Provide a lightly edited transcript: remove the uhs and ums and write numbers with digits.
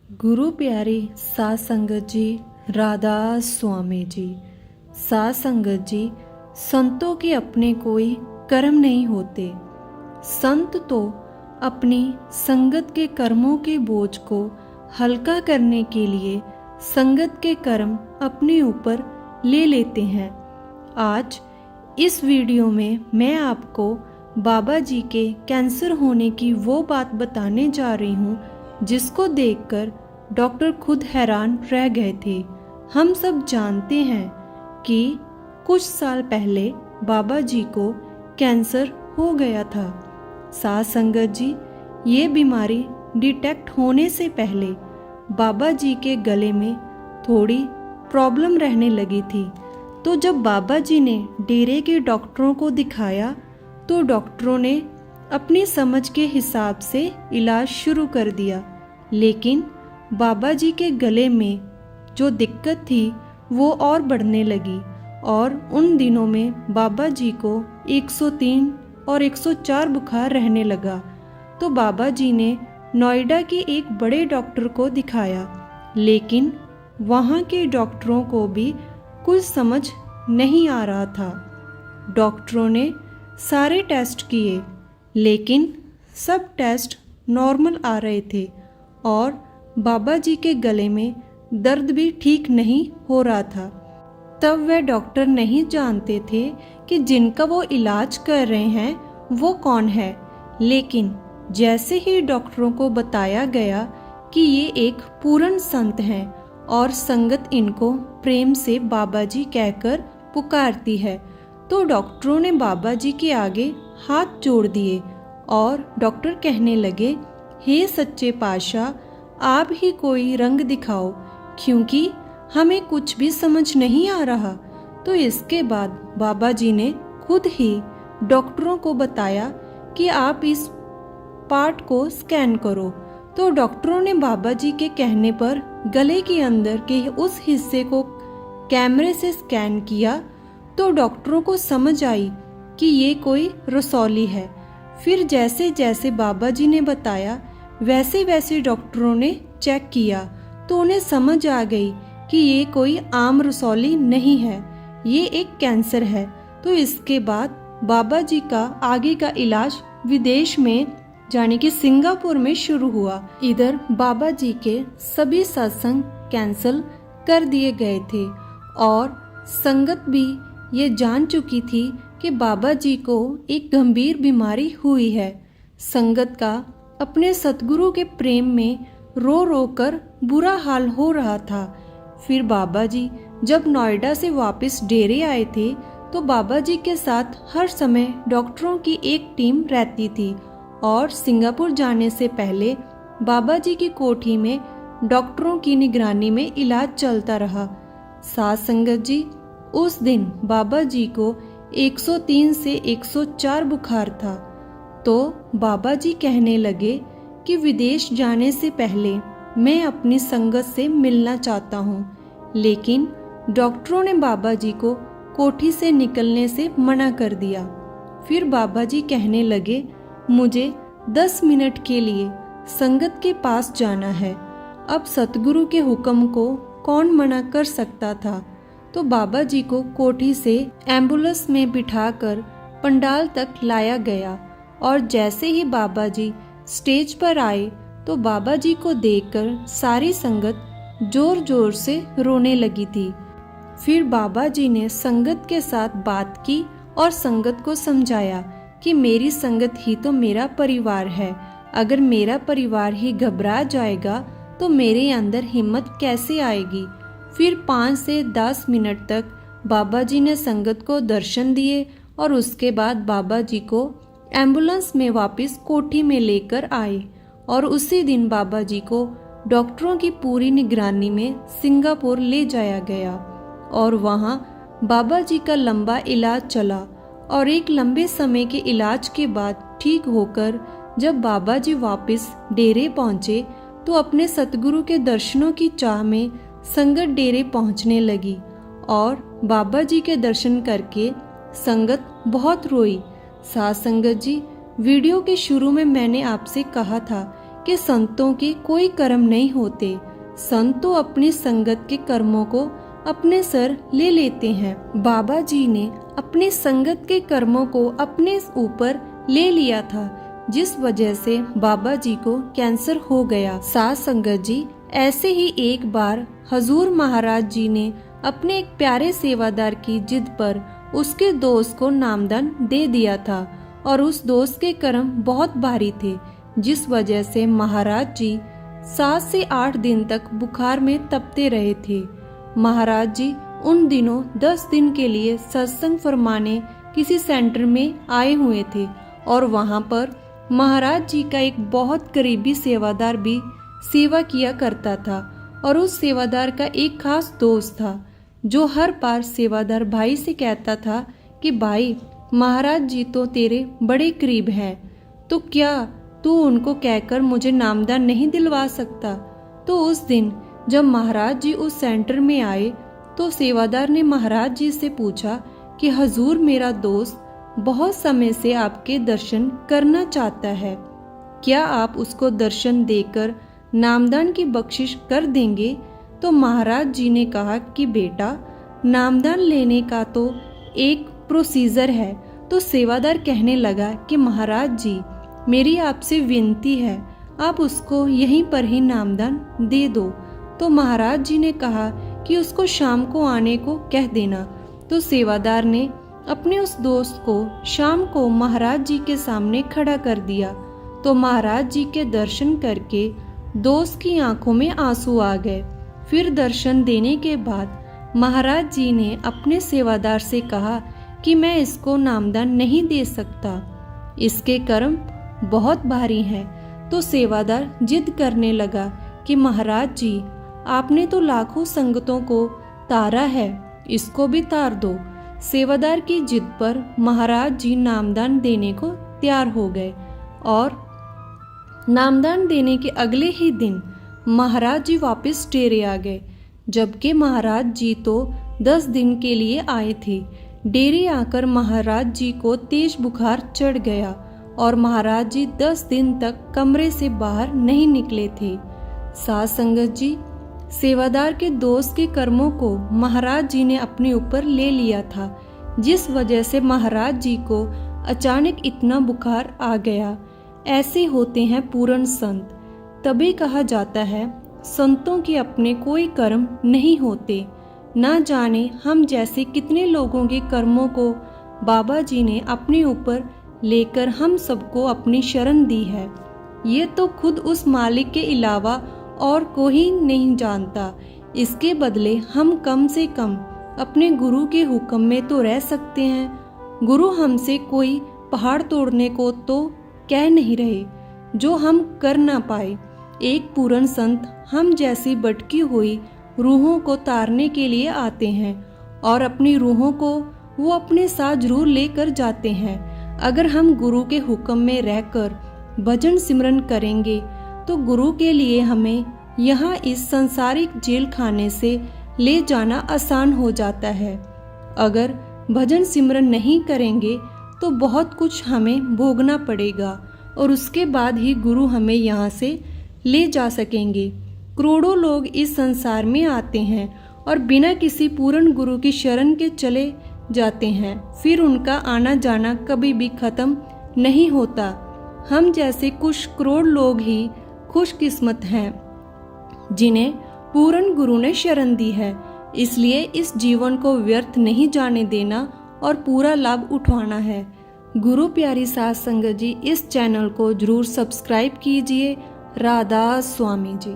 गुरु प्यारी साध संगत जी, राधा स्वामी जी। साध संगत जी, संतों के अपने कोई कर्म नहीं होते। संत तो अपनी संगत के कर्मों के बोझ को हल्का करने के लिए संगत के कर्म अपने ऊपर ले लेते हैं। आज इस वीडियो में मैं आपको बाबा जी के कैंसर होने की वो बात बताने जा रही हूँ जिसको देखकर डॉक्टर खुद हैरान रह गए थे। हम सब जानते हैं कि कुछ साल पहले बाबा जी को कैंसर हो गया था। साध संगत जी, ये बीमारी डिटेक्ट होने से पहले बाबा जी के गले में थोड़ी प्रॉब्लम रहने लगी थी। तो जब बाबा जी ने डेरे के डॉक्टरों को दिखाया तो डॉक्टरों ने अपनी समझ के हिसाब से इलाज शुरू कर दिया, लेकिन बाबा जी के गले में जो दिक्कत थी वो और बढ़ने लगी और उन दिनों में बाबा जी को 103 और 104 बुखार रहने लगा। तो बाबा जी ने नोएडा के एक बड़े डॉक्टर को दिखाया, लेकिन वहाँ के डॉक्टरों को भी कुछ समझ नहीं आ रहा था। डॉक्टरों ने सारे टेस्ट किए, लेकिन सब टेस्ट नॉर्मल आ रहे थे और बाबा जी के गले में दर्द भी ठीक नहीं हो रहा था। तब वह डॉक्टर नहीं जानते थे कि जिनका वो इलाज कर रहे हैं वो कौन है, लेकिन जैसे ही डॉक्टरों को बताया गया कि ये एक पूर्ण संत हैं और संगत इनको प्रेम से बाबा जी कहकर पुकारती है, तो डॉक्टरों ने बाबा जी के आगे हाथ जोड़ दिए और डॉक्टर कहने लगे, हे सच्चे पातशाह, आप ही कोई रंग दिखाओ, क्योंकि हमें कुछ भी समझ नहीं आ रहा। तो इसके बाद बाबा जी ने खुद ही डॉक्टरों को बताया कि आप इस पार्ट को स्कैन करो। तो डॉक्टरों ने बाबा जी के कहने पर गले के अंदर के उस हिस्से को कैमरे से स्कैन किया तो डॉक्टरों को समझ आई कि ये कोई रसौली है। फिर जैसे जैसे बाबा जी ने बताया वैसे वैसे डॉक्टरों ने चेक किया तो उन्हें समझ आ गई कि ये कोई आम रसौली नहीं है, ये एक कैंसर है। तो इसके बाद बाबा जी का आगे का इलाज विदेश में यानी कि सिंगापुर में शुरू हुआ। इधर बाबा जी के सभी सत्संग कैंसिल कर दिए गए थे और संगत भी ये जान चुकी थी कि बाबा जी को एक गंभीर बीमारी हुई है। संगत का अपने सतगुरु के प्रेम में रो रो कर बुरा हाल हो रहा था। फिर बाबा जी जब नोएडा से वापस डेरे आए थे तो बाबा जी के साथ हर समय डॉक्टरों की एक टीम रहती थी और सिंगापुर जाने से पहले बाबा जी की कोठी में डॉक्टरों की निगरानी में इलाज चलता रहा। साध संगत जी, उस दिन बाबा जी को 103 से 104 बुखार था। तो बाबा जी कहने लगे कि विदेश जाने से पहले मैं अपनी संगत से मिलना चाहता हूँ, लेकिन डॉक्टरों ने बाबा जी को कोठी से निकलने से मना कर दिया। फिर बाबा जी कहने लगे, मुझे 10 मिनट के लिए संगत के पास जाना है। अब सतगुरु के हुक्म को कौन मना कर सकता था। तो बाबा जी को कोठी से एम्बुलेंस में बिठाकर पंडाल तक लाया गया और जैसे ही बाबा जी स्टेज पर आए तो बाबा जी को देखकर सारी संगत जोर जोर से रोने लगी थी। फिर बाबा जी ने संगत के साथ बात की और संगत को समझाया कि मेरी संगत ही तो मेरा परिवार है। अगर मेरा परिवार ही घबरा जाएगा तो मेरे अंदर हिम्मत कैसे आएगी। फिर 5 से 10 मिनट तक बाबा जी ने संगत को दर्शन दिए और उसके बाद बाबा जी को एम्बुलेंस में वापस कोठी में लेकर आए और उसी दिन बाबा जी को डॉक्टरों की पूरी निगरानी में सिंगापुर ले जाया गया और वहाँ बाबा जी का लंबा इलाज चला और एक लंबे समय के इलाज के बाद ठीक होकर जब बाबा जी वापस डेरे पहुँचे तो अपने सतगुरु के दर्शनों की चाह में संगत डेरे पहुँचने लगी और बाबा जी के दर्शन करके संगत बहुत रोई। साध संगत जी, वीडियो के शुरू में मैंने आपसे कहा था कि संतों के कोई कर्म नहीं होते। संत तो अपनी संगत के कर्मों को अपने सर ले लेते हैं। बाबा जी ने अपनी संगत के कर्मों को अपने ऊपर ले लिया था, जिस वजह से बाबा जी को कैंसर हो गया। साथ संगत जी, ऐसे ही एक बार हजूर महाराज जी ने अपने एक प्यारे सेवादार की जिद पर उसके दोस्त को नामदान दे दिया था और उस दोस्त के कर्म बहुत भारी थे, जिस वजह से महाराज जी 7 से 8 दिन तक बुखार में तपते रहे थे। महाराज जी उन दिनों 10 दिन के लिए सत्संग फरमाने किसी सेंटर में आए हुए थे और वहां पर महाराज जी का एक बहुत करीबी सेवादार भी सेवा किया करता था और उस सेवादार का एक खास दोस्त था जो हर बार सेवादार भाई से कहता था कि भाई, महाराज जी तो तेरे बड़े करीब हैं, तो क्या तू उनको कहकर मुझे नामदान नहीं दिलवा सकता। तो उस दिन जब महाराज जी उस सेंटर में आए तो सेवादार ने महाराज जी से पूछा कि हजूर, मेरा दोस्त बहुत समय से आपके दर्शन करना चाहता है, क्या आप उसको दर्शन देकर नामदान की बख्शिश कर देंगे। तो महाराज जी ने कहा कि बेटा, नामदान लेने का तो एक प्रोसीजर है। तो सेवादार कहने लगा कि महाराज जी, मेरी आपसे विनती है, आप उसको यहीं पर ही नामदान दे दो। तो महाराज जी ने कहा कि उसको शाम को आने को कह देना। तो सेवादार ने अपने उस दोस्त को शाम को महाराज जी के सामने खड़ा कर दिया। तो महाराज जी के दर्शन करके दोस्त की आंखों में आंसू आ गए। फिर दर्शन देने के बाद महाराज जी ने अपने सेवादार से कहा कि मैं इसको नामदान नहीं दे सकता, इसके कर्म बहुत भारी हैं। तो सेवादार जिद करने लगा कि महाराज जी, आपने तो लाखों संगतों को तारा है, इसको भी तार दो। सेवादार की जिद पर महाराज जी नामदान देने को तैयार हो गए और नामदान देने के अगले ही दिन महाराज जी वापस डेरे आ गए, जबकि महाराज जी तो 10 दिन के लिए आए थे। डेरे आकर महाराज जी को तेज बुखार चढ़ गया और महाराज जी 10 दिन तक कमरे से बाहर नहीं निकले थे। साथ संगत जी, सेवादार के दोस्त के कर्मों को महाराज जी ने अपने ऊपर ले लिया था, जिस वजह से महाराज जी को अचानक इतना बुखार आ गया। ऐसे होते हैं पूर्ण संत। तभी कहा जाता है संतों के अपने कोई कर्म नहीं होते। ना जाने हम जैसे कितने लोगों के कर्मों को बाबा जी ने अपने ऊपर लेकर हम सबको अपनी शरण दी है। ये तो खुद उस मालिक के अलावा और कोई नहीं जानता। इसके बदले हम कम से कम अपने गुरु के हुक्म में तो रह सकते हैं। गुरु हमसे कोई पहाड़ तोड़ने को तो कह नहीं रहे जो हम कर ना पाए। एक पूर्ण संत हम जैसी भटकी हुई रूहों को तारने के लिए आते हैं और अपनी रूहों को वो अपने साथ जरूर लेकर जाते हैं। अगर हम गुरु के हुक्म में रहकर भजन सिमरन करेंगे तो गुरु के लिए हमें यहाँ इस संसारिक जेल खाने से ले जाना आसान हो जाता है। अगर भजन सिमरन नहीं करेंगे तो बहुत कुछ हमें भोगना पड़ेगा और उसके बाद ही गुरु हमें यहाँ से ले जा सकेंगे। करोड़ों लोग इस संसार में आते हैं और बिना किसी पूर्ण गुरु की शरण के चले जाते हैं, फिर उनका आना जाना कभी भी खत्म नहीं होता। हम जैसे कुछ करोड़ लोग ही खुशकिस्मत हैं जिन्हें पूर्ण गुरु ने शरण दी है। इसलिए इस जीवन को व्यर्थ नहीं जाने देना और पूरा लाभ उठाना है। गुरु प्यारी साध संगत जी, इस चैनल को जरूर सब्सक्राइब कीजिए। राधा स्वामी जी।